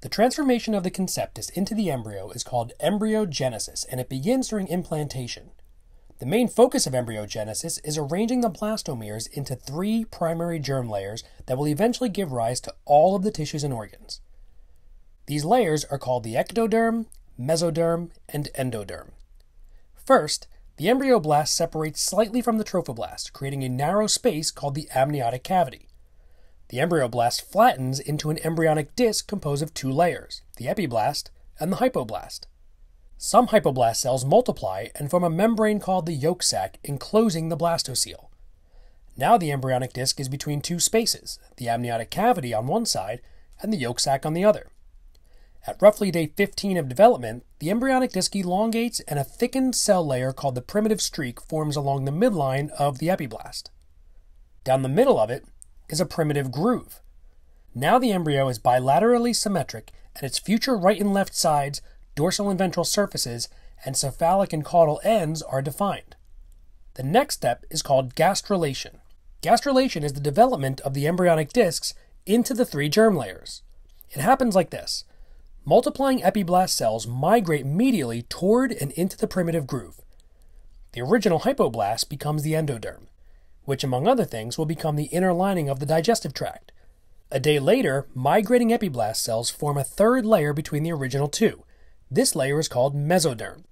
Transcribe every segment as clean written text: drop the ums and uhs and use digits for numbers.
The transformation of the conceptus into the embryo is called embryogenesis, and it begins during implantation. The main focus of embryogenesis is arranging the blastomeres into 3 primary germ layers that will eventually give rise to all of the tissues and organs. These layers are called the ectoderm, mesoderm, and endoderm. First, the embryoblast separates slightly from the trophoblast, creating a narrow space called the amniotic cavity. The embryoblast flattens into an embryonic disc composed of 2 layers, the epiblast and the hypoblast. Some hypoblast cells multiply and form a membrane called the yolk sac, enclosing the blastocele. Now the embryonic disc is between 2 spaces, the amniotic cavity on one side and the yolk sac on the other. At roughly day 15 of development, the embryonic disc elongates and a thickened cell layer called the primitive streak forms along the midline of the epiblast. Down the middle of it is a primitive groove. Now the embryo is bilaterally symmetric, and its future right and left sides, dorsal and ventral surfaces, and cephalic and caudal ends are defined. The next step is called gastrulation. Gastrulation is the development of the embryonic discs into the 3 germ layers. It happens like this. Multiplying epiblast cells migrate medially toward and into the primitive groove. The original hypoblast becomes the endoderm, which among other things will become the inner lining of the digestive tract. A day later, migrating epiblast cells form a 3rd layer between the original 2. This layer is called mesoderm.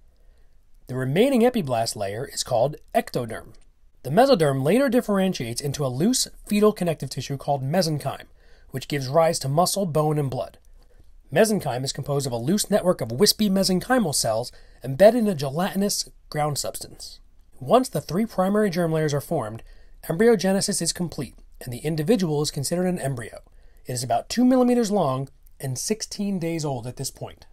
The remaining epiblast layer is called ectoderm. The mesoderm later differentiates into a loose fetal connective tissue called mesenchyme, which gives rise to muscle, bone, and blood. Mesenchyme is composed of a loose network of wispy mesenchymal cells embedded in a gelatinous ground substance. Once the 3 primary germ layers are formed, embryogenesis is complete, and the individual is considered an embryo. It is about 2 millimeters long and 16 days old at this point.